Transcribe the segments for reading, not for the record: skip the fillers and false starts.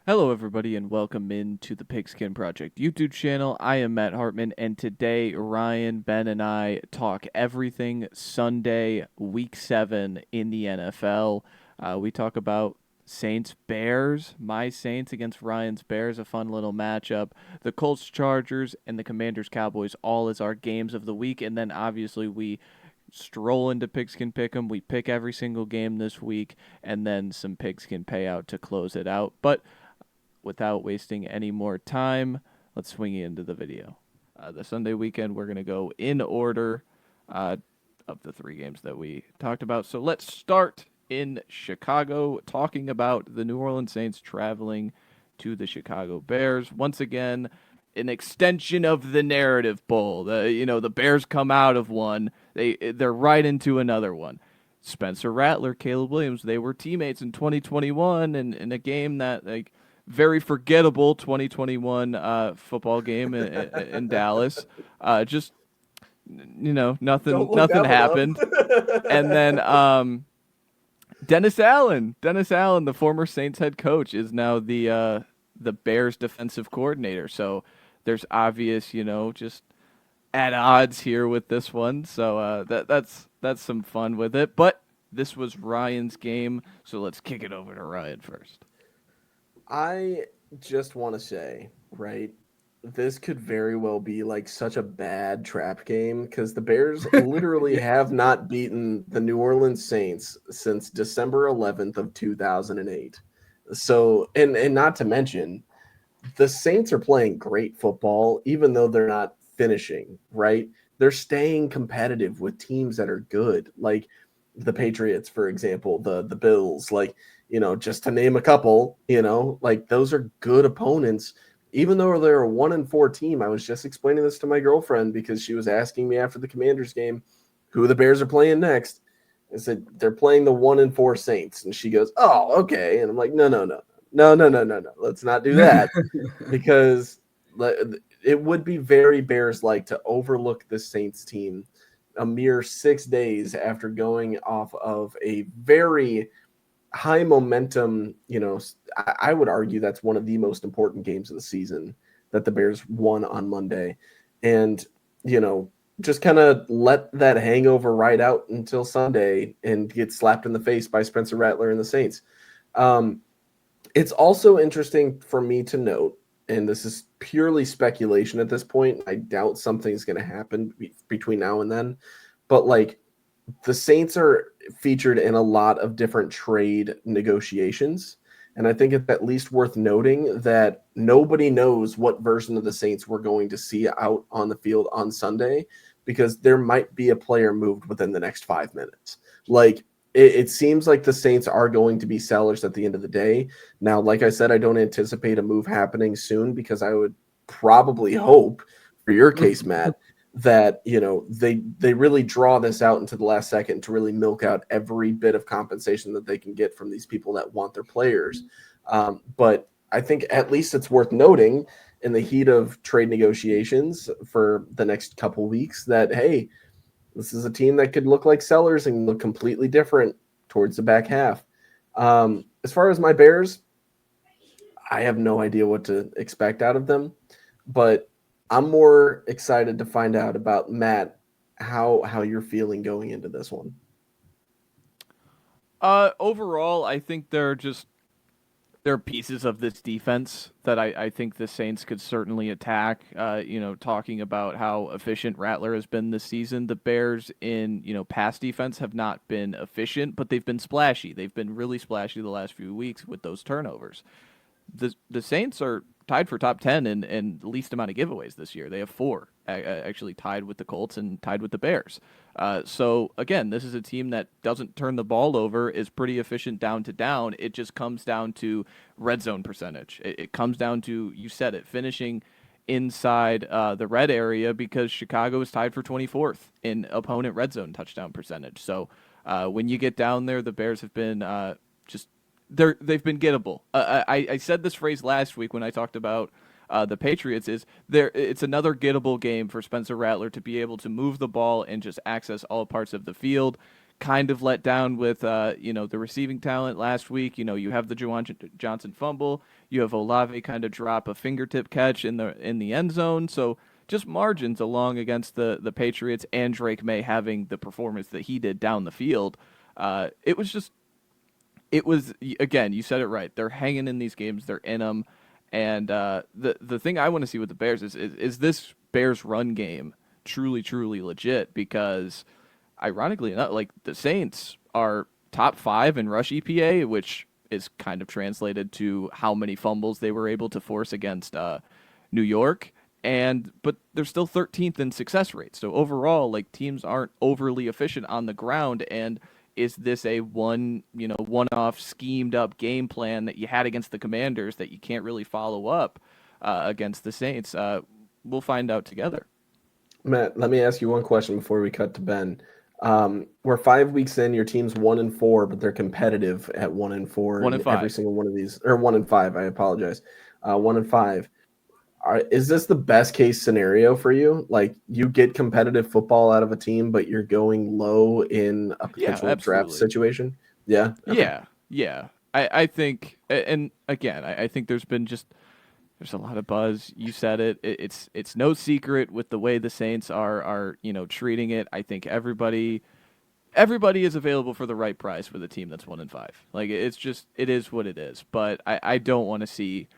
Hello, everybody, and welcome into the Pigskin Project YouTube channel. I am Matt Hartman, and today Ryan, Ben, and I talk everything Sunday, Week 7 in the NFL. We talk about Saints Bears, my Saints against Ryan's Bears, a fun little matchup. The Colts Chargers and the Commanders Cowboys, all as our games of the week, and then obviously we stroll into Pigskin Pick'em. We pick every single game this week, and then some Pigskin Payout to close it out. But without wasting any more time, let's swing into the video. The Sunday weekend, we're going to go in order uh, of the three games that we talked about. So let's start in Chicago, talking about the New Orleans Saints traveling to the Chicago Bears. Once again, an extension of the narrative bull. The Bears come out of one, they're right into another one. Spencer Rattler, Caleb Williams, they were teammates in 2021 and in a game that very forgettable 2021 football game in Dallas. Just Don't look nothing that one up. happened. And then Dennis Allen, the former Saints head coach, is now the Bears defensive coordinator. So there's obvious, just at odds here with this one. So that's some fun with it. But this was Ryan's game, so let's kick it over to Ryan first. I just want to say, right, this could very well be like such a bad trap game because the Bears literally Yeah. have not beaten the New Orleans Saints since December 11th of 2008. So, and not to mention, the Saints are playing great football, even though they're not finishing, right? They're staying competitive with teams that are good, like the Patriots, for example, the Bills, like, just to name a couple, like those are good opponents. Even though they're a 1-4 team, I was just explaining this to my girlfriend because she was asking me after the Commanders game who the Bears are playing next. I said they're playing the 1-4 Saints, and she goes, "Oh, okay." And I'm like, "No, no, no, no, no, no, no, no. Let's not do that." Because it would be very Bears like to overlook the Saints team a mere 6 days after going off of a very high momentum. I would argue that's one of the most important games of the season that the Bears won on Monday. And, just kind of let that hangover ride out until Sunday and get slapped in the face by Spencer Rattler and the Saints. Um, it's also interesting for me to note, and this is purely speculation at this point. I doubt something's going to happen between now and then, but like the Saints are featured in a lot of different trade negotiations. And I think it's at least worth noting that nobody knows what version of the Saints we're going to see out on the field on Sunday because there might be a player moved within the next 5 minutes. Like, it seems like the Saints are going to be sellers at the end of the day. Now, like I said, I don't anticipate a move happening soon because I would probably hope, for your case, Matt, that they really draw this out into the last second to really milk out every bit of compensation that they can get from these people that want their players. But I think at least it's worth noting in the heat of trade negotiations for the next couple weeks that, hey, this is a team that could look like sellers and look completely different towards the back half. As far as my Bears, I have no idea what to expect out of them, but I'm more excited to find out about Matt how you're feeling going into this one. Overall, I think there are pieces of this defense that I think the Saints could certainly attack. Talking about how efficient Rattler has been this season, the Bears in pass defense have not been efficient, but they've been splashy. They've been really splashy the last few weeks with those turnovers. The Saints are tied for top 10 in least amount of giveaways this year. They have four, actually tied with the Colts and tied with the Bears. So again, this is a team that doesn't turn the ball over, is pretty efficient down to down. It just comes down to red zone percentage. It comes down to, you said it, finishing inside the red area because Chicago is tied for 24th in opponent red zone touchdown percentage. So when you get down there, the Bears have been just they've been gettable. I said this phrase last week when I talked about the Patriots. Is there? It's another gettable game for Spencer Rattler to be able to move the ball and just access all parts of the field. kind of let down with the receiving talent last week. You have the Juwan Johnson fumble, you have Olave kind of drop a fingertip catch in the end zone. So just margins along against the Patriots, and Drake May having the performance that he did down the field. It was again, you said it right. They're hanging in these games, they're in them. And the thing I want to see with the Bears is this Bears run game truly legit, because ironically enough, like the Saints are top 5 in rush EPA, which is kind of translated to how many fumbles they were able to force against New York, but they're still 13th in success rate. So overall, like, teams aren't overly efficient on the ground. And is this a one-off schemed up game plan that you had against the Commanders that you can't really follow up against the Saints? We'll find out together. Matt, let me ask you one question before we cut to Ben. We're 5 weeks in. Your team's 1-4, but they're competitive at 1-4 1 and in 5. every single one of these, or 1-5. I apologize. 1-5. Is this the best case scenario for you? Like, you get competitive football out of a team, but you're going low in a potential draft situation? Yeah. Okay. Yeah. I think, and again, I think there's a lot of buzz. You said it. It's no secret with the way the Saints are treating it. I think everybody is available for the right price with a team that's 1-5. Like, it is what it is. But I don't want to see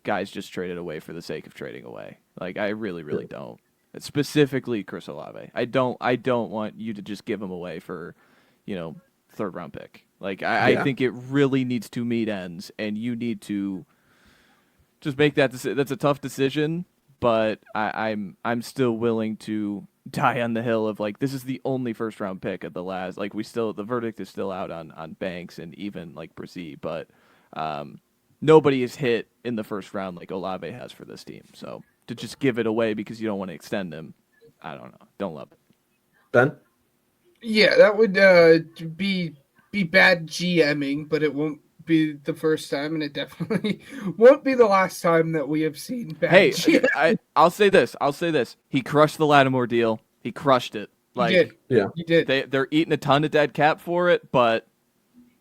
guys just traded away for the sake of trading away. Like, I really don't. Specifically Chris Olave. I don't want you to just give him away for, 3rd round pick. Like, I think it really needs to meet ends, and you need to just make that decision. That's a tough decision, but I'm still willing to die on the hill of, like, this is the only 1st round pick at the last. Like, the verdict is still out on Banks and even like Brzee, but nobody is hit in the 1st round like Olave has for this team. So to just give it away because you don't want to extend him, I don't know. Don't love it. Ben? Yeah, that would be bad GMing, but it won't be the first time, and it definitely won't be the last time that we have seen bad GMing. I'll say this. He crushed the Lattimore deal. He crushed it. Like, he did. Yeah. He did. They're eating a ton of dead cap for it, but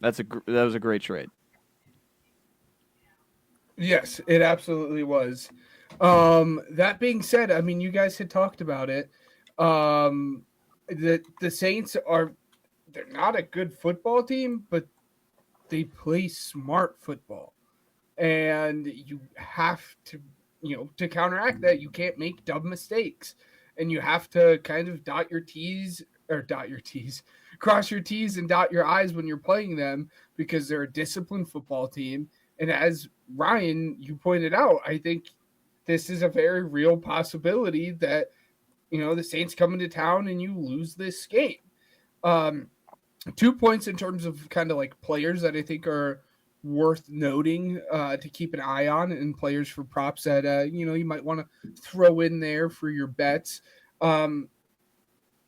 that was a great trade. Yes, it absolutely was. That being said, I mean, you guys had talked about it. The Saints they're not a good football team, but they play smart football. And you have to, to counteract that, you can't make dumb mistakes. And you have to kind of cross your T's and dot your I's when you're playing them, because they're a disciplined football team. And as Ryan, you pointed out, I think this is a very real possibility that, the Saints come into town and you lose this game. 2 points in terms of kind of like players that I think are worth noting to keep an eye on, and players for props that, you might want to throw in there for your bets. Alvin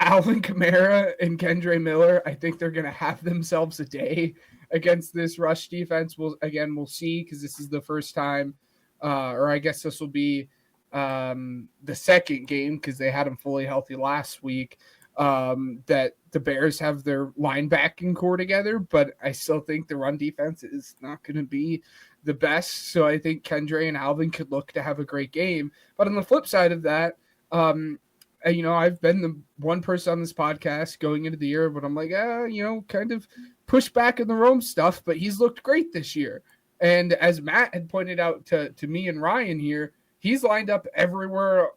Kamara and Kendre Miller, I think they're going to have themselves a day against this rush defense. We'll see, because this is the first time, or I guess this will be the second game, because they had them fully healthy last week, that the Bears have their linebacking core together. But I still think the run defense is not going to be the best. So I think Kendre and Alvin could look to have a great game. But on the flip side of that, I've been the one person on this podcast going into the year, but I'm like, kind of push back in the Rome stuff, but he's looked great this year. And as Matt had pointed out to me and Ryan here, he's lined up everywhere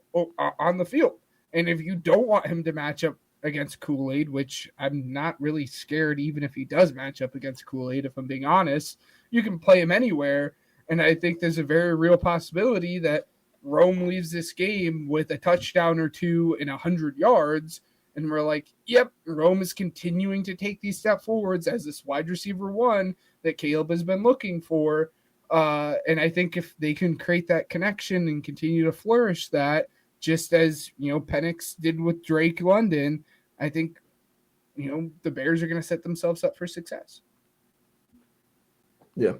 on the field. And if you don't want him to match up against Kool-Aid, which I'm not really scared, even if he does match up against Kool-Aid, if I'm being honest, you can play him anywhere. And I think there's a very real possibility that Rome leaves this game with a touchdown or two and 100 yards. And we're like, yep, Rome is continuing to take these step forwards as this wide receiver one that Caleb has been looking for. And I think if they can create that connection and continue to flourish that, just as, Penix did with Drake London, I think, the Bears are going to set themselves up for success. Yeah.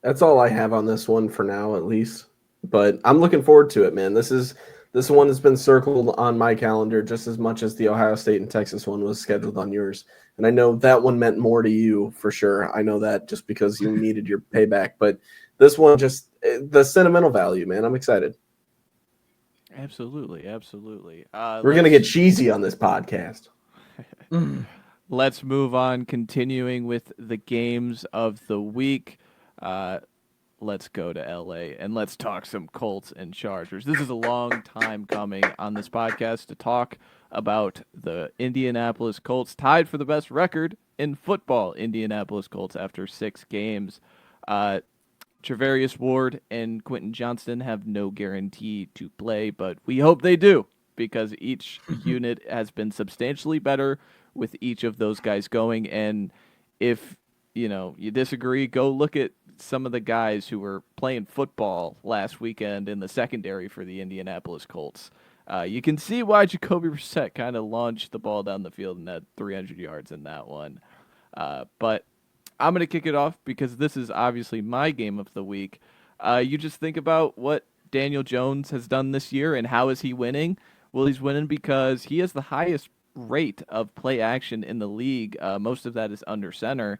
That's all I have on this one for now, at least. But I'm looking forward to it, man. This is This one has been circled on my calendar just as much as the Ohio State and Texas one was scheduled on yours. And I know that one meant more to you for sure. I know that just because you needed your payback. But this one, just the sentimental value, man. I'm excited. Absolutely. We're going to get cheesy on this podcast. Let's move on, continuing with the games of the week. Let's go to LA and let's talk some Colts and Chargers. This is a long time coming on this podcast to talk about the Indianapolis Colts, tied for the best record in football. Indianapolis Colts after 6 games. Travarius Ward and Quentin Johnston have no guarantee to play, but we hope they do because each unit has been substantially better with each of those guys going. And if you disagree, go look at some of the guys who were playing football last weekend in the secondary for the Indianapolis Colts. You can see why Jacoby Brissett kind of launched the ball down the field and had 300 yards in that one. But I'm going to kick it off because this is obviously my game of the week. You just think about what Daniel Jones has done this year and how is he winning? Well, he's winning because he has the highest rate of play action in the league. Most of that is under center.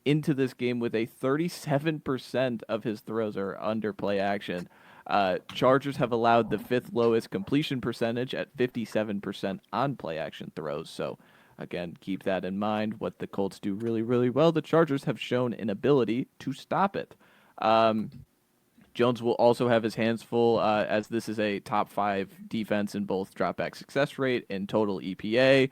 Into this game with a 37% of his throws are under play action. Chargers have allowed the 5th lowest completion percentage at 57% on play action throws. So, again, keep that in mind. What the Colts do really, really well, the Chargers have shown an ability to stop it. Jones will also have his hands full as this is a top 5 defense in both dropback success rate and total EPA.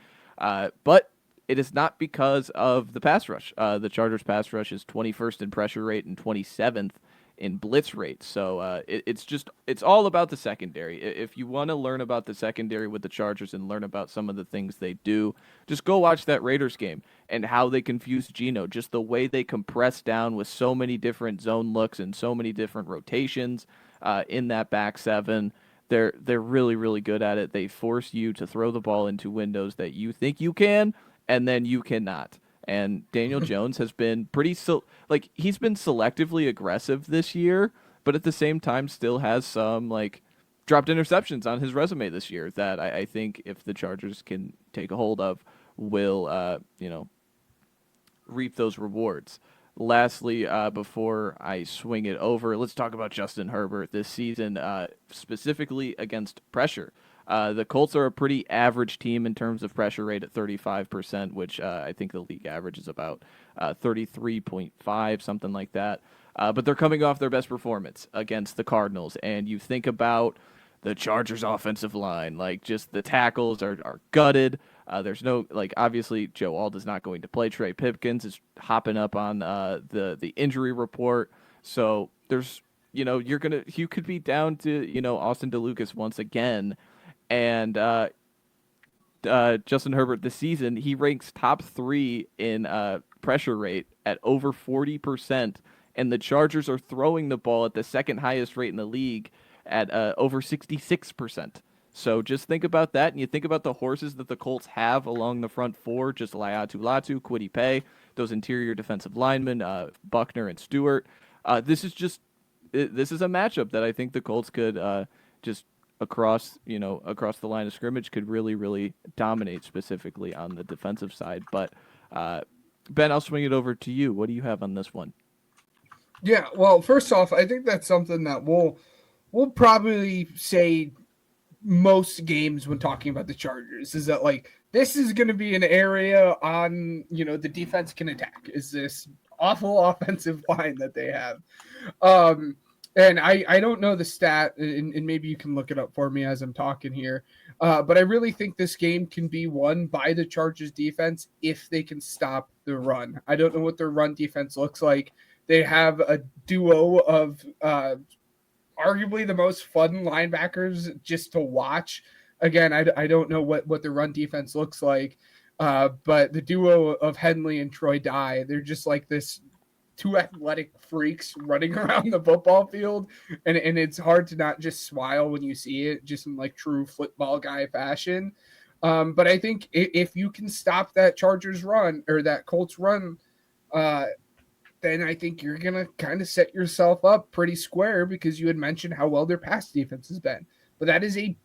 But it is not because of the pass rush. The Chargers pass rush is 21st in pressure rate and 27th in blitz rate. So it's all about the secondary. If you want to learn about the secondary with the Chargers and learn about some of the things they do, just go watch that Raiders game and how they confuse Geno. Just the way they compress down with so many different zone looks and so many different rotations in that back 7. They're really, really good at it. They force you to throw the ball into windows that you think you can, and then you cannot. And Daniel Jones has been he's been selectively aggressive this year, but at the same time still has some dropped interceptions on his resume this year that I think if the Chargers can take a hold of will reap those rewards. Lastly, before I swing it over, let's talk about Justin Herbert this season, specifically against pressure. The Colts are a pretty average team in terms of pressure rate at 35%, which I think the league average is about 33.5, something like that. But they're coming off their best performance against the Cardinals. And you think about the Chargers offensive line, just the tackles are gutted. There's no, obviously Joe Alt is not going to play. Trey Pipkins is hopping up on the injury report. So there's, you could be down to, Austin DeLucas once again. And Justin Herbert this season, he ranks top 3 in pressure rate at over 40%. And the Chargers are throwing the ball at the 2nd highest rate in the league at over 66%. So just think about that, and you think about the horses that the Colts have along the front 4, just Laiatu Latu, Kwity Paye, those interior defensive linemen, Buckner and Stewart. This is a matchup that I think the Colts could just across the line of scrimmage could really, really dominate, specifically on the defensive side. But Ben, I'll swing it over to you. What do you have on this one? Yeah, well, first off, I think that's something that we'll probably say most games when talking about the Chargers is that this is going to be an area on the defense can attack is this awful offensive line that they have. And I don't know the stat, and maybe you can look it up for me as I'm talking here. But I really think this game can be won by the Chargers defense if they can stop the run. I don't know what their run defense looks like. They have a duo of arguably the most fun linebackers just to watch. Again, I don't know what the run defense looks like, but the duo of Henley and Troy Dye, they're just like this 2 athletic freaks running around the football field, and it's hard to not just smile when you see it, just in true football guy fashion. But I think if you can stop that Chargers run or that Colts run, then I think you're going to kind of set yourself up pretty square because you had mentioned how well their pass defense has been. but that is a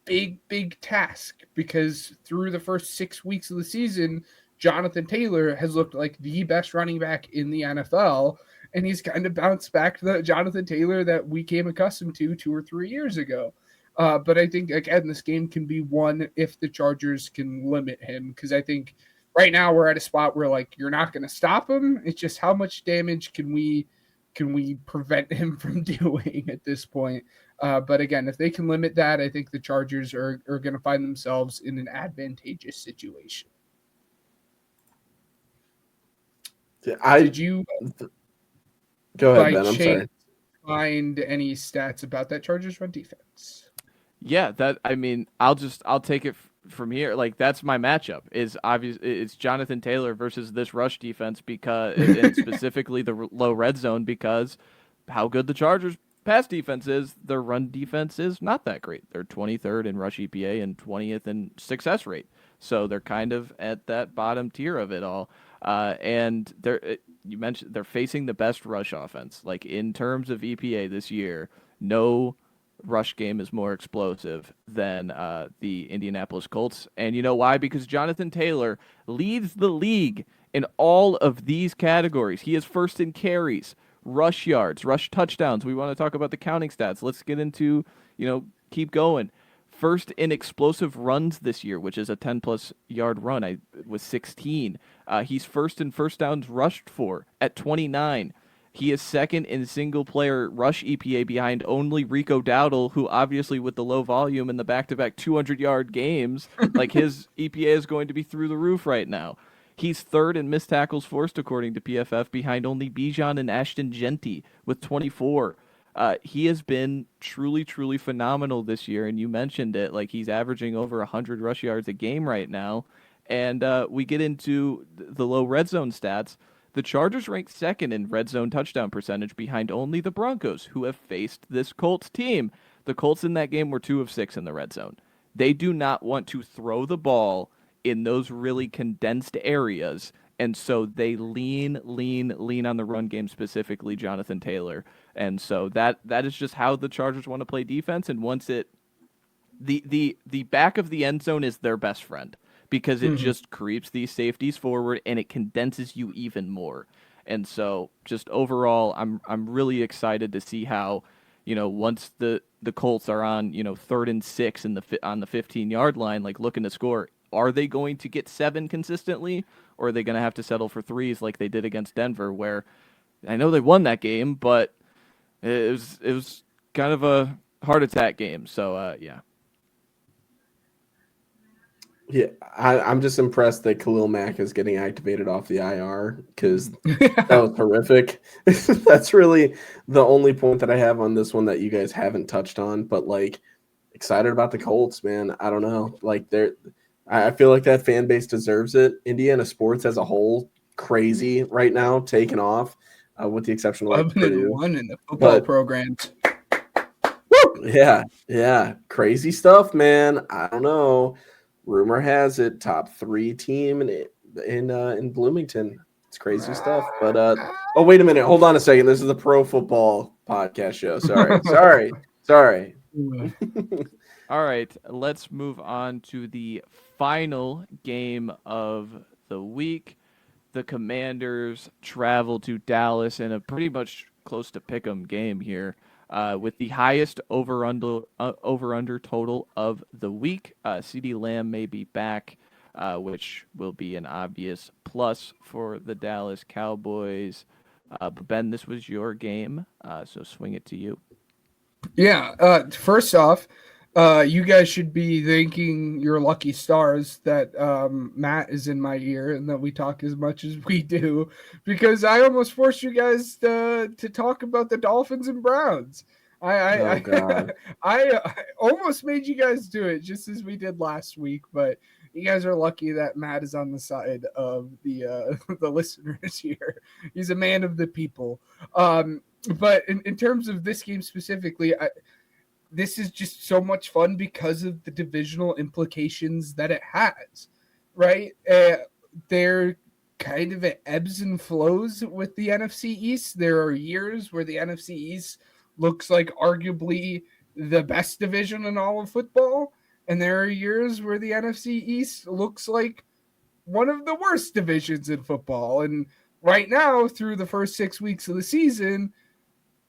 big task because through the first 6 weeks of the season, Jonathan Taylor has looked like the best running back in the NFL, and he's kind of bounced back to the Jonathan Taylor that we came accustomed to 2 or 3 years ago. But I think, again, this game can be won if the Chargers can limit him, because I think right now we're at a spot where, like, you're not going to stop him. It's just how much damage can we prevent him from doing at this point. But again, if they can limit that, I think the Chargers are going to find themselves in an advantageous situation. Did you go ahead, Ben? I'm sorry. Find any stats about that Chargers run defense? Yeah, I'll take it from here. Like, that's my matchup. Is obvious. It's Jonathan Taylor versus this rush defense because, and specifically the low red zone, because how good the Chargers pass defense is. Their run defense is not that great. They're 23rd in rush EPA and 20th in success rate. So they're kind of at that bottom tier of it all. And you mentioned they're facing the best rush offense. Like, in terms of EPA this year, no rush game is more explosive than the Indianapolis Colts. And you know why? Because Jonathan Taylor leads the league in all of these categories. He is first in carries, rush yards, rush touchdowns. We want to talk about the counting stats. Let's get into, keep going. First in explosive runs this year, which is a 10-plus yard run. Was 16. He's first in first downs rushed for at 29. He is second in single-player rush EPA behind only Rico Dowdle, who obviously with the low volume and the back-to-back 200-yard games, like his EPA is going to be through the roof right now. He's third in missed tackles forced, according to PFF, behind only Bijan and Ashton Genty with 24. He has been truly, truly phenomenal this year, and you mentioned it. Like, he's averaging over 100 rush yards a game right now. And we get into the low red zone stats. The Chargers rank second in red zone touchdown percentage behind only the Broncos, who have faced this Colts team. The Colts in that game were 2 of 6 in the red zone. They do not want to throw the ball in those really condensed areas, and so they lean on the run game, specifically Jonathan Taylor. And so that is just how the Chargers want to play defense. And once the back of the end zone is their best friend, because it just creeps these safeties forward and it condenses you even more. And so just overall, I'm really excited to see how, once the Colts are on, 3rd and 6 on the 15-yard line, like looking to score, are they going to get 7 consistently, or are they going to have to settle for 3s like they did against Denver, where I know they won that game, but it was kind of a heart attack game. So yeah. Yeah, I'm just impressed that Khalil Mack is getting activated off the IR, because that was horrific. That's really the only point that I have on this one that you guys haven't touched on. But, like, excited about the Colts, man. I don't know. Like, I feel like that fan base deserves it. Indiana sports as a whole, crazy right now, taking off, with the exception of, like, Purdue. 11-1 in the football programs. Yeah, crazy stuff, man. I don't know. Rumor has it top 3 team in Bloomington. It's crazy stuff. But oh, wait a minute. Hold on a second. This is the Pro Football Podcast show. Sorry. All right, let's move on to the final game of the week. The Commanders travel to Dallas in a pretty much close to pick'em game here, with the highest over-under total of the week. CeeDee Lamb may be back, which will be an obvious plus for the Dallas Cowboys. But Ben, this was your game, so swing it to you. Yeah, first off, you guys should be thanking your lucky stars that Matt is in my ear and that we talk as much as we do, because I almost forced you guys to talk about the Dolphins and Browns. I almost made you guys do it, just as we did last week, but you guys are lucky that Matt is on the side of the listeners here. He's a man of the people. But in terms of this game specifically, this is just so much fun because of the divisional implications that it has, right? They're kind of at ebbs and flows with the NFC East. There are years where the NFC East looks like arguably the best division in all of football, and there are years where the NFC East looks like one of the worst divisions in football. And right now, through the first 6 weeks of the season,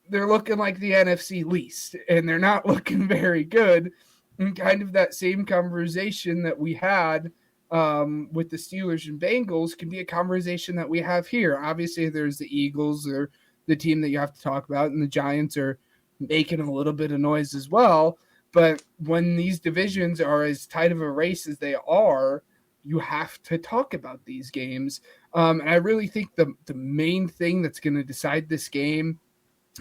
they're looking like the NFC least, and they're not looking very good. And kind of that same conversation that we had with the Steelers and Bengals can be a conversation that we have here. Obviously, there's the Eagles, or the team that you have to talk about, and the Giants are making a little bit of noise as well. But when these divisions are as tight of a race as they are, you have to talk about these games. And I really think the main thing that's going to decide this game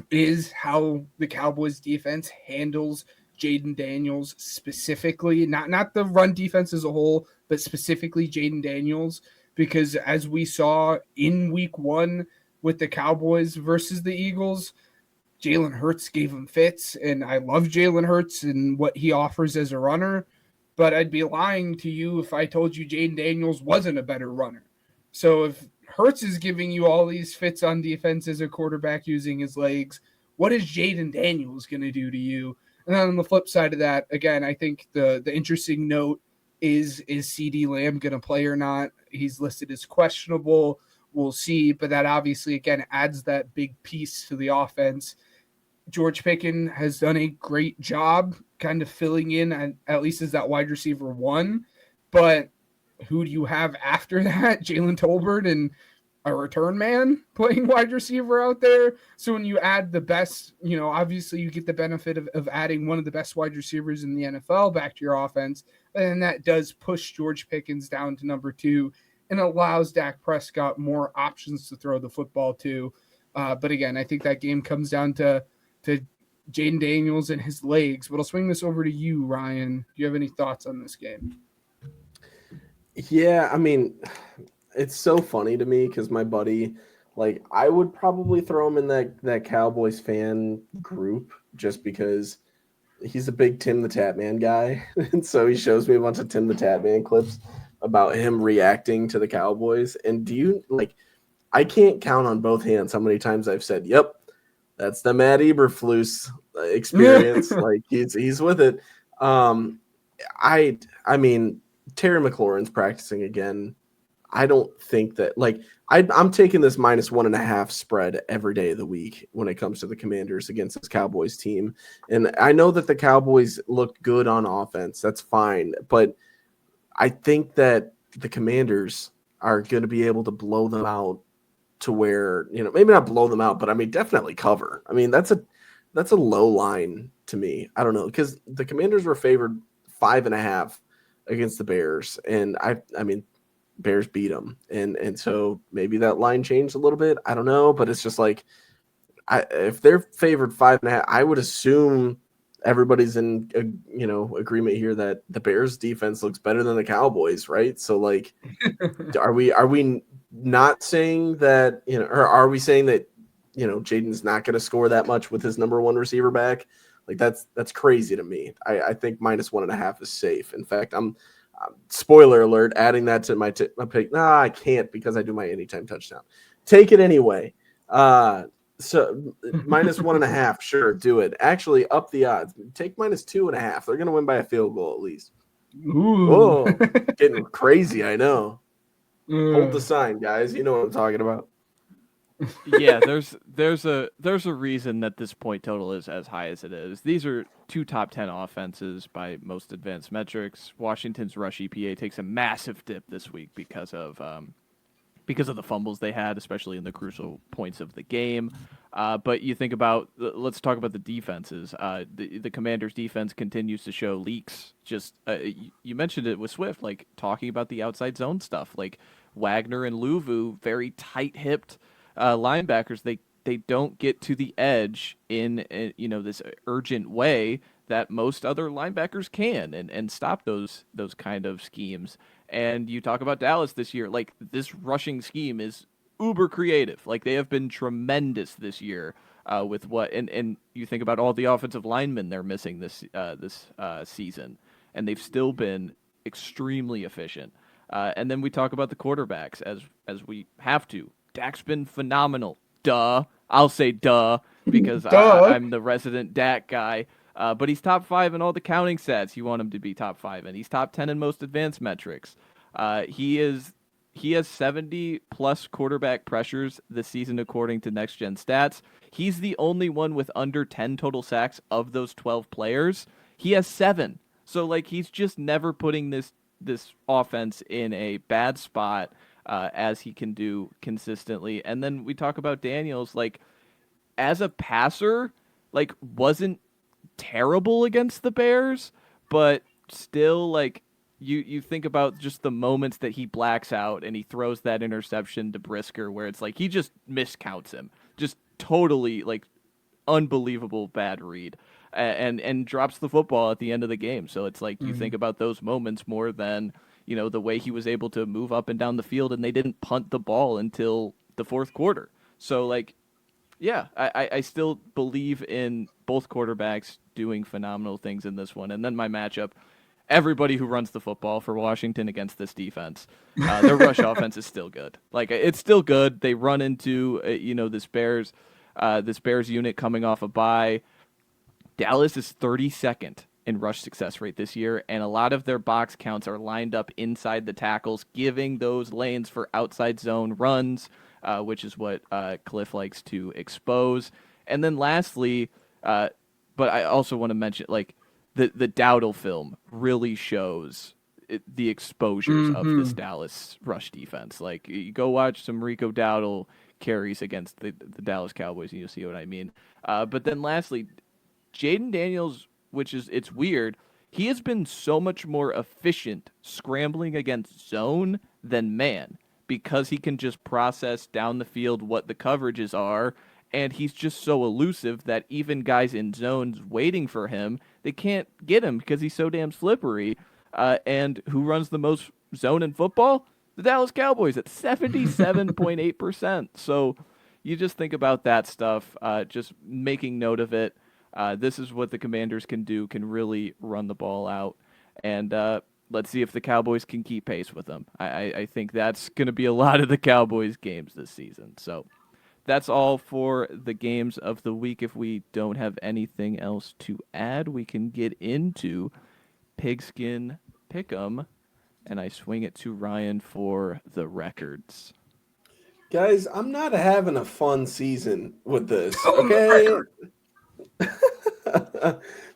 is how the Cowboys defense handles Jaden Daniels specifically, not the run defense as a whole, but specifically Jaden Daniels, because as we saw in week 1 with the Cowboys versus the Eagles, Jalen Hurts gave him fits, and I love Jalen Hurts and what he offers as a runner, but I'd be lying to you if I told you Jaden Daniels wasn't a better runner. So if Hurts is giving you all these fits on defense as a quarterback using his legs, what is Jaden Daniels going to do to you? And then on the flip side of that, again, I think the interesting note is CD Lamb going to play or not? He's listed as questionable. We'll see, but that obviously, again, adds that big piece to the offense. George Pickens has done a great job kind of filling in, at least as that wide receiver 1. But who do you have after that? Jalen Tolbert and a return man playing wide receiver out there. So when you add the best, obviously you get the benefit of adding one of the best wide receivers in the NFL back to your offense. And that does push George Pickens down to number 2 and allows Dak Prescott more options to throw the football to. But again, I think that game comes down to Jaden Daniels and his legs. But I'll swing this over to you, Ryan. Do you have any thoughts on this game? Yeah, I mean, it's so funny to me because my buddy, like, I would probably throw him in that Cowboys fan group just because he's a big Tim the Tatman guy. And so he shows me a bunch of Tim the Tatman clips about him reacting to the Cowboys. And I can't count on both hands how many times I've said, yep, that's the Matt Eberflus experience. Like he's with it. I mean, Terry McLaurin's practicing again. I don't think that I'm taking this -1.5 spread every day of the week when it comes to the Commanders against this Cowboys team. And I know that the Cowboys look good on offense. That's fine. But I think that the Commanders are going to be able to blow them out to where, maybe not blow them out, but I mean, definitely cover. I mean, that's a low line to me. I don't know, because the Commanders were favored 5.5 against the Bears. And I mean, Bears beat them. And so maybe that line changed a little bit. I don't know, but it's just like, if they're favored 5.5, I would assume everybody's in agreement here that the Bears defense looks better than the Cowboys, right? So like, are we not saying that, or are we saying that, Jaden's not going to score that much with his number 1 receiver back? Like that's crazy to me. I think -1.5 is safe. In fact, I'm spoiler alert, adding that to my pick. Nah, I can't because I do my anytime touchdown. Take it anyway. So -1.5, sure, do it. Actually, up the odds. Take -2.5. They're going to win by a field goal at least. Ooh. Whoa, getting crazy. I know. Hold the sign, guys. You know what I'm talking about. Yeah, there's a reason that this point total is as high as it is. These are 2 top 10 offenses by most advanced metrics. Washington's rush EPA takes a massive dip this week because of the fumbles they had, especially in the crucial points of the game. But you think about, let's talk about the defenses. The Commanders' defense continues to show leaks. Just you mentioned it with Swift, like talking about the outside zone stuff, like Wagner and Luvu, very tight-hipped linebackers. They don't get to the edge in this urgent way that most other linebackers can and stop those kind of schemes. And you talk about Dallas this year, like this rushing scheme is uber creative. Like they have been tremendous this year with and you think about all the offensive linemen they're missing this season, and they've still been extremely efficient. And then we talk about the quarterbacks as we have to. Dak's been phenomenal. Duh. I'll say duh because I'm the resident Dak guy. But he's top 5 in all the counting stats you want him to be top 5 in. He's top 10 in most advanced metrics. He has 70 plus quarterback pressures this season according to Next Gen Stats. He's the only one with under 10 total sacks of those 12 players. He has 7. So like he's just never putting this offense in a bad spot as he can do consistently. And then we talk about Daniels, like as a passer, like wasn't terrible against the Bears, but still like you think about just the moments that he blacks out and he throws that interception to Brisker where it's like he just miscounts him. Just totally like unbelievable bad read. And drops the football at the end of the game. So it's like you think about those moments more than, the way he was able to move up and down the field and they didn't punt the ball until the fourth quarter. So like, yeah, I still believe in both quarterbacks doing phenomenal things in this one. And then my matchup, everybody who runs the football for Washington against this defense, their rush offense is still good. Like it's still good. They run into, this Bears unit coming off a bye. Dallas is 32nd in rush success rate this year, and a lot of their box counts are lined up inside the tackles, giving those lanes for outside zone runs, which is what Cliff likes to expose. And then lastly, but I also want to mention, like, the Dowdle film really shows the exposures of this Dallas rush defense. Like, you go watch some Rico Dowdle carries against the Dallas Cowboys, and you'll see what I mean. But then lastly, Jaden Daniels, it's weird, he has been so much more efficient scrambling against zone than man because he can just process down the field what the coverages are, and he's just so elusive that even guys in zones waiting for him, they can't get him because he's so damn slippery. And who runs the most zone in football? The Dallas Cowboys at 77.8%. So you just think about that stuff, just making note of it. This is what the Commanders can do, can really run the ball out. And let's see if the Cowboys can keep pace with them. I think that's going to be a lot of the Cowboys games this season. So that's all for the games of the week. If we don't have anything else to add, we can get into Pigskin Pick'em. And I swing it to Ryan for the records. Guys, I'm not having a fun season with this, okay?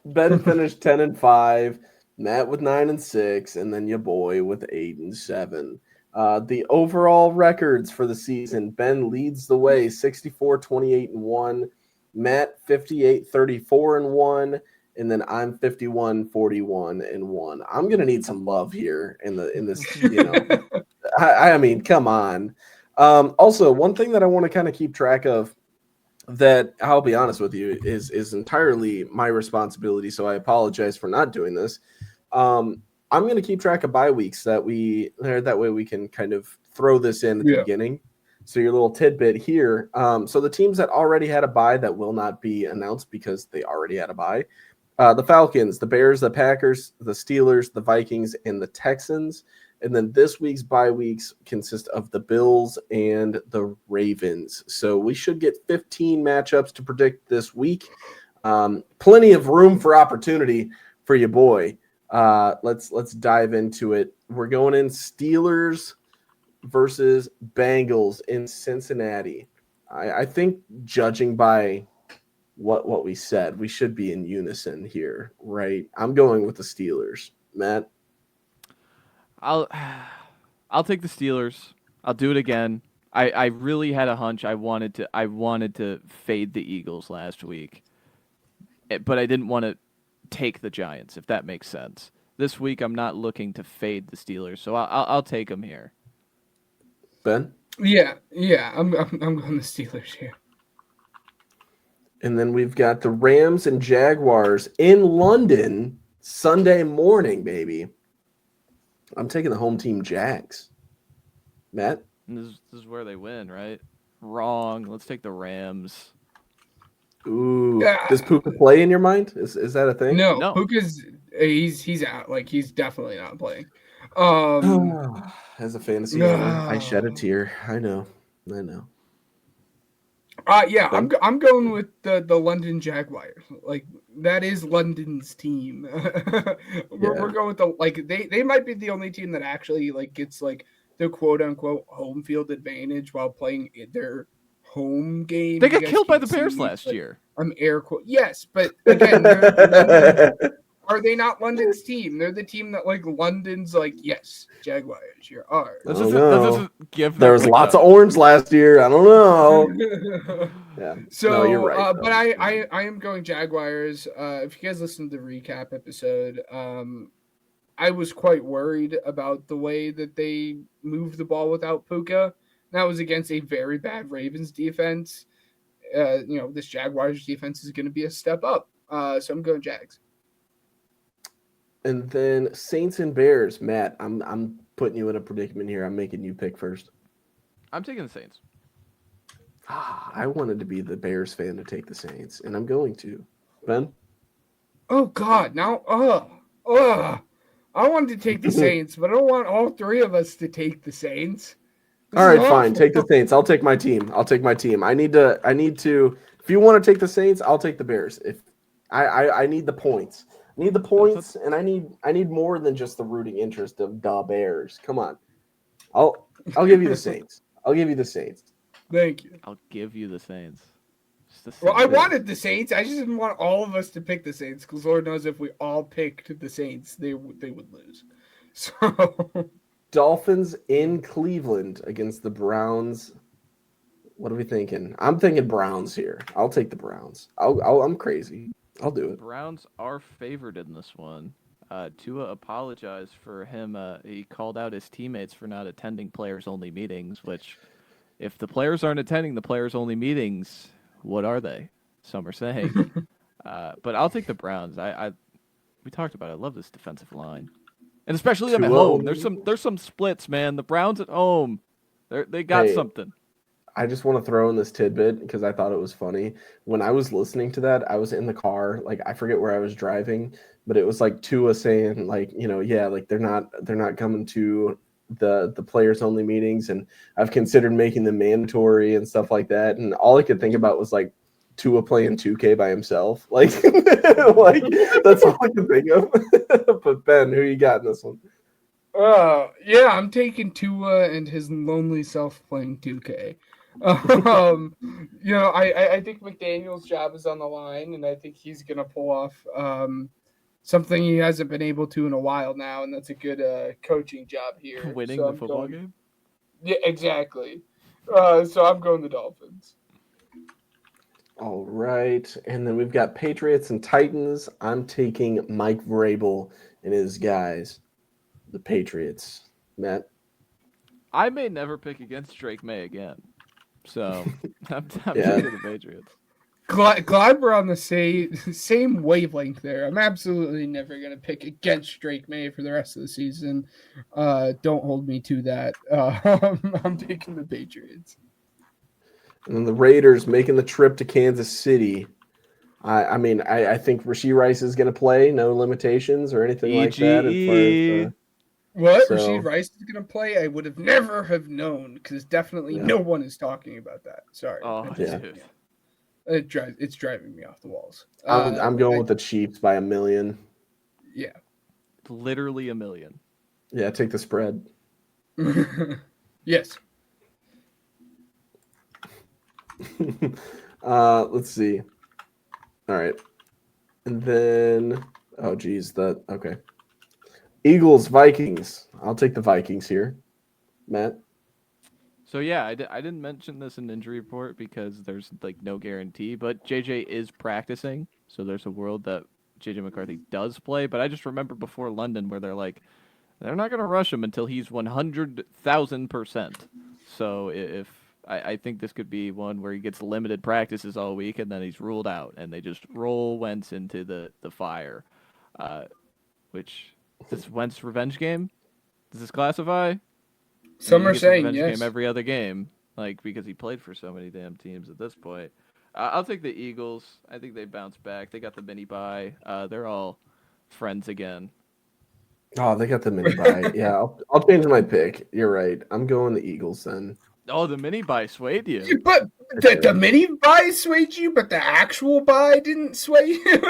Ben finished 10-5, Matt with 9-6, and then your boy with 8-7. The overall records for the season: Ben leads the way, 64-28-1. Matt 58-34-1, and then I'm 51-41-1. I'm gonna need some love here in this. I mean, come on. Also, one thing that I want to kind of keep track of, that I'll be honest with you, is entirely my responsibility. So I apologize for not doing this. I'm going to keep track of bye weeks that way we can kind of throw this in at the beginning. So your little tidbit here. So the teams that already had a bye that will not be announced because they already had a bye: the Falcons, the Bears, the Packers, the Steelers, the Vikings, and the Texans. And then this week's bye weeks consist of the Bills and the Ravens. So we should get 15 matchups to predict this week. Plenty of room for opportunity for your boy. Let's dive into it. We're going in Steelers versus Bengals in Cincinnati. I think, judging by what we said, we should be in unison here, right? I'm going with the Steelers. Matt? I'll take the Steelers. I'll do it again. I really had a hunch. I wanted to fade the Eagles last week, but I didn't want to take the Giants, if that makes sense. This week I'm not looking to fade the Steelers, so I'll take them here. Ben? Yeah, I'm going the Steelers here. And then we've got the Rams and Jaguars in London Sunday morning, baby. I'm taking the home team Jags. Matt? This is where they win, right? Wrong. Let's take the Rams. Ooh. Does Puka play in your mind? Is that a thing? No. Puka's he's out. Like, he's definitely not playing. As a fantasy owner, I shed a tear. I know. Yeah, Ben? I'm going with the London Jaguars. Like that is London's team. We're going with they might be the only team that actually like gets like the quote unquote home field advantage while playing their home game. They You got guys killed by can't the see Bears me, last but year. I'm air quote. Yes, but again, they're London's. Are they not London's team? They're the team that like London's like, yes, Jaguars, you're ours. I don't know. That doesn't give There them was like lots the of orange last year. I don't know. Yeah. No, you're So, right. but I am going Jaguars. If you guys listen to the recap episode, I was quite worried about the way that they moved the ball without Puka. That was against a very bad Ravens defense. This Jaguars defense is going to be a step up. So I'm going Jags. And then Saints and Bears. Matt, I'm putting you in a predicament here. I'm making you pick first. I'm taking the Saints. I wanted to be the Bears fan to take the Saints, and I'm going to. Ben? Oh God! Now, I wanted to take the Saints, but I don't want all three of us to take the Saints. This All is right, fine. awful. Take the Saints. I'll take my team. I need to. If you want to take the Saints, I'll take the Bears. If I need the points. I need the points, and I need more than just the rooting interest of the Bears. Come on. I'll give you the Saints. I'll give you the Saints. Thank you. I'll give you the Saints. Well, I wanted the Saints. I just didn't want all of us to pick the Saints because Lord knows if we all picked the Saints, they would lose. So Dolphins in Cleveland against the Browns. What are we thinking? I'm thinking Browns here. I'll take the Browns. I'm crazy. I'll do it. Browns are favored in this one. Tua apologized for him. He called out his teammates for not attending players-only meetings, which, if the players aren't attending the players-only meetings, what are they? Some are saying. But I'll take the Browns. We talked about it. I love this defensive line. And especially them at home. There's some splits, man. The Browns at home, they got something. I just want to throw in this tidbit because I thought it was funny. When I was listening to that, I was in the car, like I forget where I was driving, but it was like Tua saying, like, yeah, like they're not coming to the players only meetings, and I've considered making them mandatory and stuff like that. And all I could think about was like Tua playing 2K by himself. Like, like that's all I could think of. But Ben, who you got in this one? Yeah, I'm taking Tua and his lonely self playing 2K. I think McDaniel's job is on the line, and I think he's gonna pull off something he hasn't been able to in a while now, and that's a good coaching job here. Winning the football game? Yeah, exactly. So I'm going the Dolphins. All right, and then we've got Patriots and Titans. I'm taking Mike Vrabel and his guys, the Patriots. Matt? I may never pick against Drake May again. So I'm taking the Patriots. Glad we're on the same wavelength there. I'm absolutely never going to pick against Drake May for the rest of the season. Don't hold me to that. I'm picking the Patriots. And then the Raiders making the trip to Kansas City. I think Rashee Rice is going to play, no limitations or anything like that. As far as, Rashee Rice is going to play? I would have never have known because definitely no one is talking about that. Sorry. Oh, dude. It's driving me off the walls. I'm going with the Chiefs by 1 million. Yeah. Literally 1 million. Yeah, take the spread. Yes. Let's see. All right. And then, okay. Eagles, Vikings. I'll take the Vikings here. Matt? So, yeah, I didn't mention this in the injury report because there's, like, no guarantee, but JJ is practicing, so there's a world that JJ McCarthy does play, but I just remember before London where they're like, they're not going to rush him until he's 100,000%. So, if I think this could be one where he gets limited practices all week and then he's ruled out, and they just roll Wentz into the fire, which, this Wentz revenge game? Does this classify? Some are saying yes. Game every other game, like, because he played for so many damn teams at this point. I'll take the Eagles. I think they bounce back. They got the mini bye. They're all friends again. Oh, they got the mini bye. Yeah, I'll change my pick. You're right. I'm going the Eagles then. Oh, the mini bye swayed you. But The mini buy swayed you, but the actual buy didn't sway you.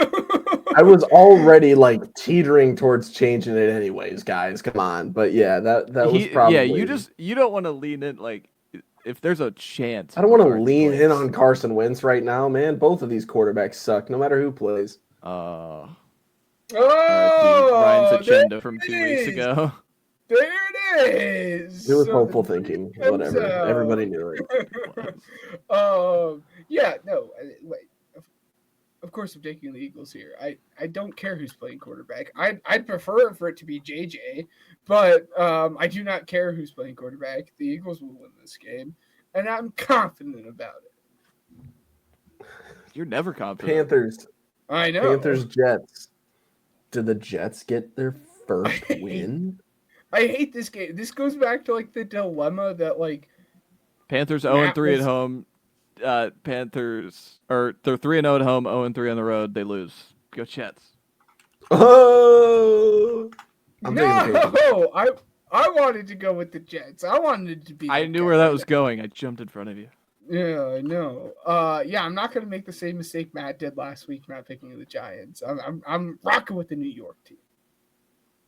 I was already like teetering towards changing it anyways, guys. Come on. But yeah, that was probably you don't want to lean in like if there's a chance. I don't want to lean in on Carson Wentz right now, man. Both of these quarterbacks suck, no matter who plays. RIP Ryan's agenda from 2 weeks ago. There it is. It was hopeful thinking. Whatever. Everybody knew it. Yeah, no. Wait. Of course, I'm taking the Eagles here. I don't care who's playing quarterback. I'd prefer for it to be JJ, but I do not care who's playing quarterback. The Eagles will win this game, and I'm confident about it. You're never confident. Panthers. I know. Panthers, Jets. Did the Jets get their first win? I hate this game. This goes back to like the dilemma that like Panthers 0-3 at home. Panthers they're 3-0 at home, 0-3 on the road. They lose. Go Jets. Oh, I wanted to go with the Jets. I wanted to be. I knew where that was going. I jumped in front of you. Yeah, I know. Yeah, I'm not gonna make the same mistake Matt did last week, not picking the Giants. I'm rocking with the New York team.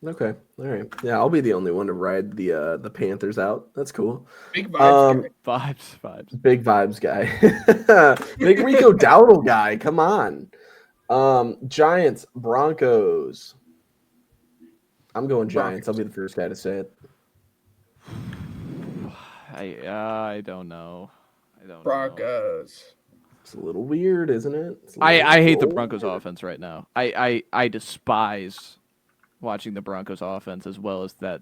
Okay, all right. Yeah, I'll be the only one to ride the Panthers out. That's cool. Big vibes. Vibes. Big vibes guy. Big Rico Dowdle guy. Come on. Giants, Broncos. I'm going Giants. I'll be the first guy to say it. I don't know. Broncos. It's a little weird, isn't it? I hate the Broncos offense right now. I despise watching the Broncos offense as well as the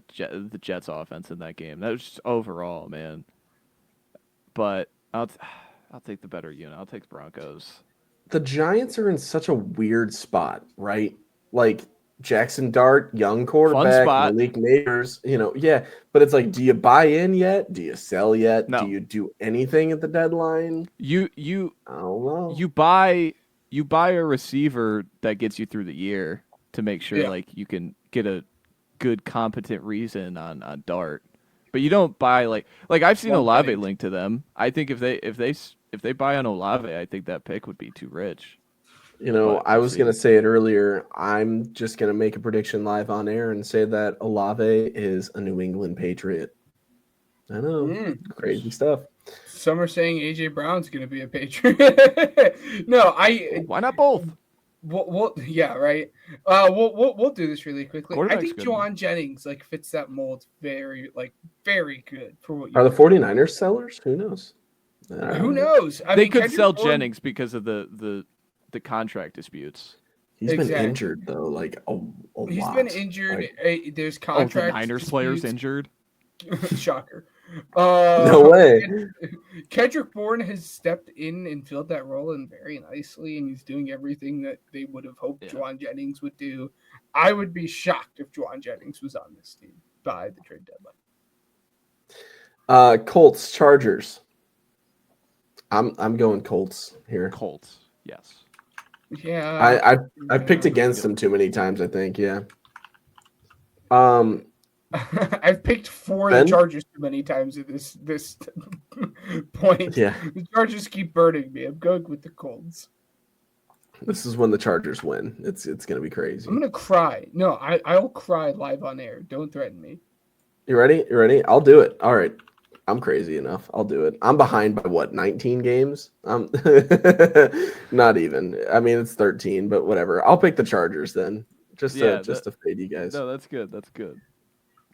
Jets offense in that game. That was just overall, man. But I'll take the better unit. I'll take the Broncos. The Giants are in such a weird spot, right? Like Jackson Dart, young quarterback, Malik Neighbors, yeah. But it's like, do you buy in yet? Do you sell yet? No. Do you do anything at the deadline? You I don't know. You buy a receiver that gets you through the year to make sure like you can get a good competent reason on Dart. But you don't buy like I've seen Olave linked to them. I think if they buy on Olave, I think that pick would be too rich. I was going to say it earlier. I'm just going to make a prediction live on air and say that Olave is a New England Patriot. I know. Crazy stuff. Some are saying A.J. Brown's going to be a Patriot. No, why not both? We'll yeah, right. We'll do this really quickly. I think Juwan Jennings fits that mold very good for what. Are the 49ers sellers? Who knows? Who knows? They could sell Jennings because of the contract disputes. He's been injured though, like a lot. He's been injured. There's contract. The Niners players injured. Shocker. No way. Kendrick Bourne has stepped in and filled that role in very nicely, and he's doing everything that they would have hoped Juwan Jennings would do. I would be shocked if Juwan Jennings was on this team by the trade deadline. Colts, Chargers. I'm going Colts here. Colts, yes. Yeah. I picked against them too many times, I think, yeah. I've picked for the Chargers too many times at this point. Yeah. The Chargers keep burning me. I'm going with the Colts. This is when the Chargers win. It's gonna be crazy. I'm gonna cry. No, I'll cry live on air. Don't threaten me. You ready? I'll do it. All right. I'm crazy enough. I'll do it. I'm behind by 19 games? Not even. I mean, it's 13, but whatever. I'll pick the Chargers then. Just to fade you guys. No, that's good. That's good.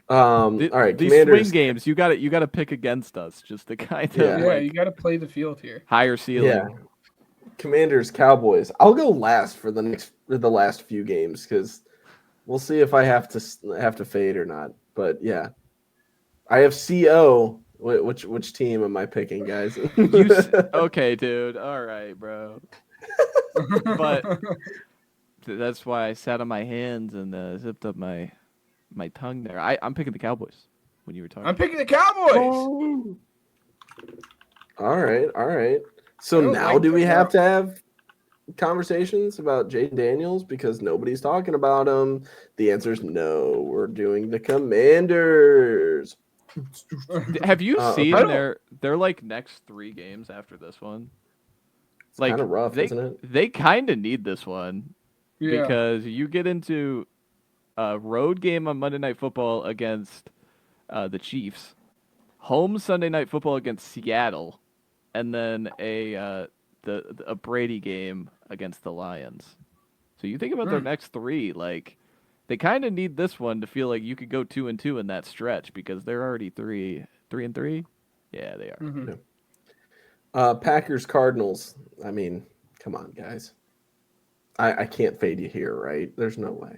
All right, these Commanders. swing games, you got to pick against us just to kind of you got to play the field here. Higher ceiling. Yeah. Commanders, Cowboys. I'll go last for the last few games because we'll see if I have to fade or not. But yeah, I have CO. Which team am I picking, guys? Okay, dude. All right, bro. But that's why I sat on my hands and zipped up my tongue there. I'm picking the Cowboys when you were talking. I'm picking the Cowboys. Oh. All right. So now do we have to have conversations about Jaden Daniels because nobody's talking about him? The answer is no. We're doing the Commanders. Have you seen okay. their like next 3 games after this one? It's Like kind of rough, isn't it? they kind of need this one Yeah. because you get into a road game on Monday Night Football against the Chiefs, home Sunday Night Football against Seattle, and then a Brady game against the Lions. So you think about their next 3, like they kind of need this one to feel like you could go 2-2 in that stretch because they're already 3-3. Yeah, they are. Mm-hmm. Packers Cardinals. I mean, come on, guys. I can't fade you here, right? There's no way.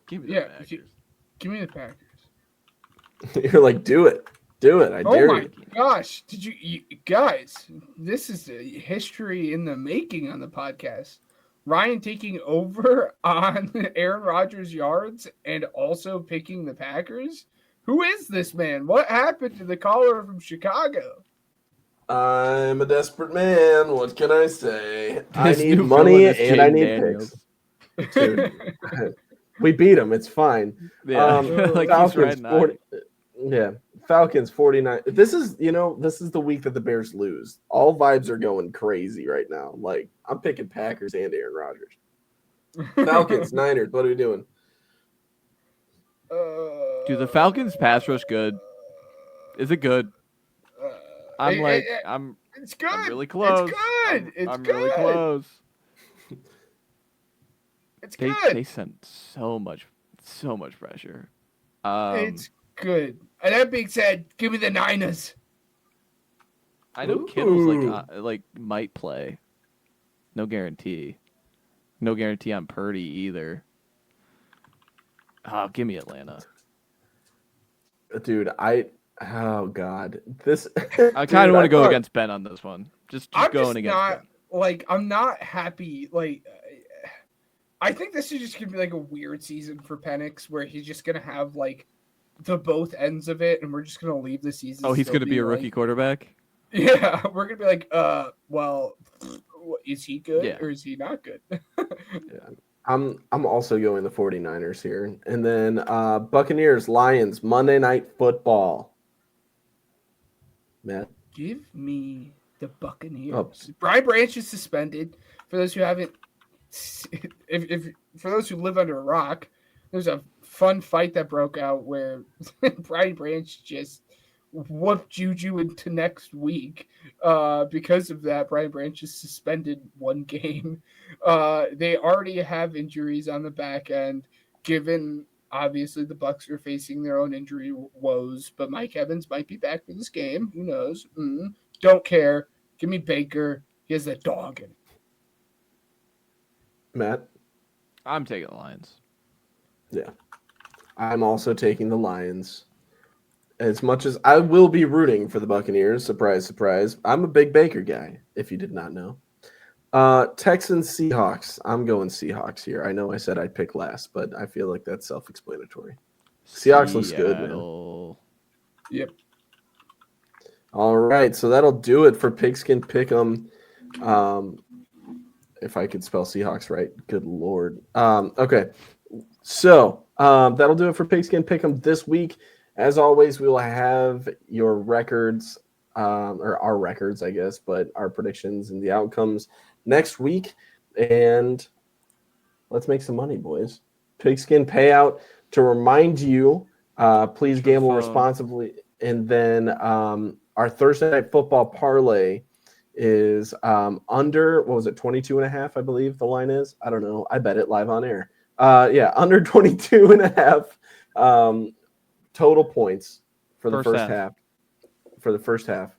Give me the Yeah. Packers. Give me the Packers. You're like, do it. I Oh dare my you. gosh! Did you guys? This is a history in the making on the podcast. Ryan taking over on Aaron Rodgers' yards and also picking the Packers. Who is this man? What happened to the caller from Chicago? I'm a desperate man. What can I say? I His need new villain money is and I Jaden need Daniels. picks. Dude, we beat him. It's fine. Yeah, like he's Falcons riding 40. high. Yeah, Falcons 49. This is the week that the Bears lose. All vibes are going crazy right now. Like I'm picking Packers and Aaron Rodgers. Falcons, Niners. What are we doing? Dude, the Falcons pass rush good. Is it good? I'm it's good. really close. It's good. I'm really close. It's They good. sent so much pressure. It's good. And that being said, give me the Niners. I know Kittle's like might play. No guarantee. No guarantee on Purdy either. Oh, give me Atlanta. Dude, oh god. This I kind of want to go against Ben on this one. Just I'm going just against not Ben. like I'm not happy. Like I think this is just gonna be like a weird season for Penix where he's just gonna have like the both ends of it, and we're just gonna leave the season. Oh, he's gonna be a rookie quarterback? Yeah, we're gonna be like, well, is he good or is he not good? Yeah. I'm also going the 49ers here. And then Buccaneers, Lions, Monday Night Football. Matt? Give me the Buccaneers. Oh. Brian Branch is suspended. For those who haven't, if for those who live under a rock, there's a fun fight that broke out where Brian Branch just whooped Juju into next week. Because of that, Brian Branch is suspended 1 game. They already have injuries on the back end, given obviously the Bucs are facing their own injury woes, but Mike Evans might be back for this game. Who knows? Don't care. Give me Baker. He has that dog in it. Matt? I'm taking the Lions. Yeah. I'm also taking the Lions. As much as I will be rooting for the Buccaneers, surprise, surprise, I'm a big Baker guy, if you did not know. Texans, Seahawks. I'm going Seahawks here. I know I said I'd pick last, but I feel like that's self-explanatory. Seahawks looks good, man. Yep. All right, so that'll do it for Pigskin Pick'em. If I could spell Seahawks right, good lord. Okay, so that'll do it for Pigskin Pick'em this week. As always, we will have your records, or our records, I guess, but our predictions and the outcomes next week. And let's make some money, boys. Pigskin Payout. To remind you, please gamble responsibly. And then our Thursday Night Football parlay is under, 22.5, I believe the line is. I don't know. I bet it live on air. Under 22.5 total points for the first half. For the first half.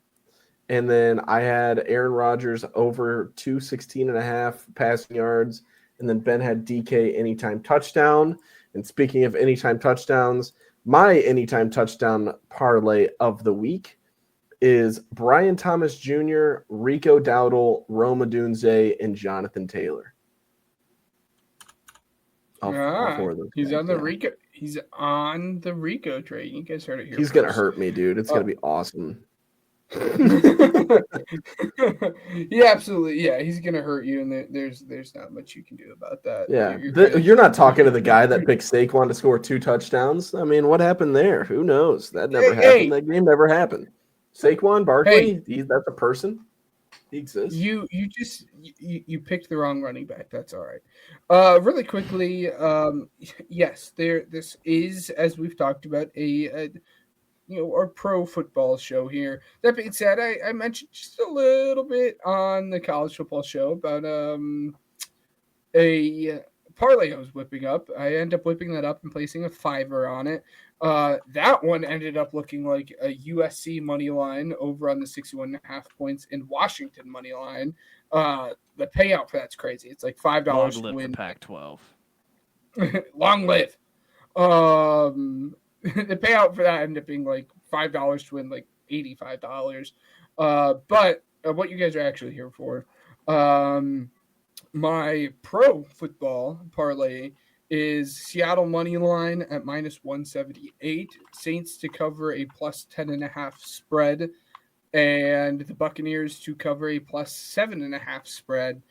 And then I had Aaron Rodgers over 216.5 passing yards. And then Ben had DK anytime touchdown. And speaking of anytime touchdowns, my anytime touchdown parlay of the week is Brian Thomas Jr., Rico Dowdle, Rome Odunze, and Jonathan Taylor. He's on the Rico. He's on the Rico train. You guys heard it here. He's gonna hurt me, dude. It's gonna be awesome. He absolutely, he's gonna hurt you, and there's not much you can do about that. Yeah, You're you're not talking to the guy that picked Saquon to score 2 touchdowns. I mean, what happened there? Who knows? That never happened. That game never happened. Saquon Barkley, that's a person. He exists. You picked the wrong running back. That's all right. Really quickly, yes, this is, as we've talked about, a our pro football show here. That being said, I mentioned just a little bit on the college football show about a parlay I was whipping up. I ended up whipping that up and placing a $5 on it. That one ended up looking like a USC money line over on the 61.5 points in Washington money line. The payout for that's crazy. It's like $5 Long to live win. the Pac-12. Long live. The payout for that ended up being like $5 to win like $85. But what you guys are actually here for, my pro football parlay is Seattle money line at -178, Saints to cover a +10.5 spread, and the Buccaneers to cover a +7.5 spread.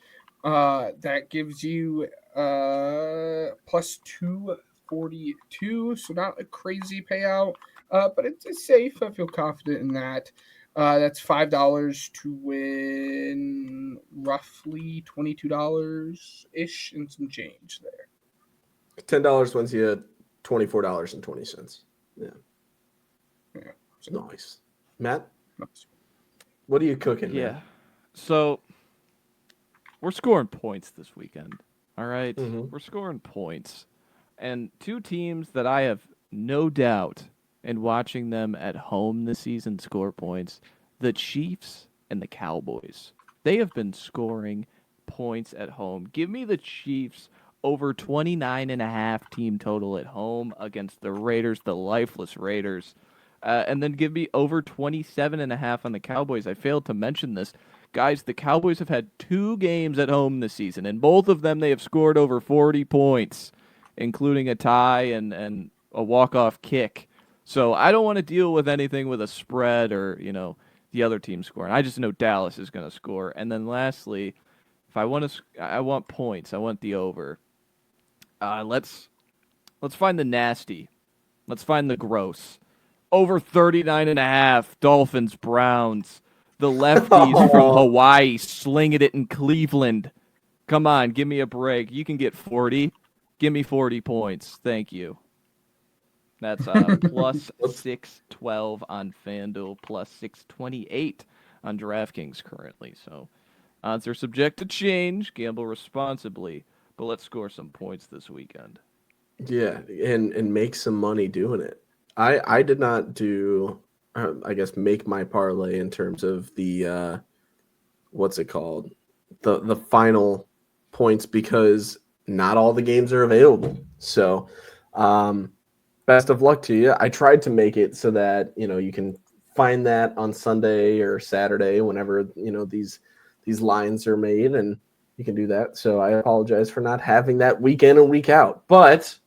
That gives you +242, so not a crazy payout, but it's safe. I feel confident in that. That's $5 to win roughly $22 ish and some change there. $10 wins you $24.20. Yeah. So Nice. Matt, nice. what are you cooking? Yeah. Man? So we're scoring points this weekend. All right? Mhm. We're scoring points. And two teams that I have no doubt in watching them at home this season score points, the Chiefs and the Cowboys. They have been scoring points at home. Give me the Chiefs over 29.5 team total at home against the Raiders, the lifeless Raiders. And then give me over 27.5 on the Cowboys. I failed to mention this. Guys, the Cowboys have had 2 games at home this season, and both of them they have scored over 40 points, including a tie and a walk-off kick. So I don't want to deal with anything with a spread or, the other team scoring. I just know Dallas is going to score. And then lastly, if I want points. I want the over. Let's find the nasty. Let's find the gross. Over 39.5, Dolphins, Browns. The lefties from Hawaii slinging it in Cleveland. Come on, give me a break. You can get 40. Give me 40 points. Thank you. That's plus 612 on FanDuel, plus 628 on DraftKings currently. So odds are subject to change. Gamble responsibly. But let's score some points this weekend. Yeah, and make some money doing it. I did not do, I guess, make my parlay in terms of the what's it called, the final points, because not all the games are available. So, best of luck to you. I tried to make it so that you can find that on Sunday or Saturday whenever these lines are made, and you can do that. So I apologize for not having that week in and week out, but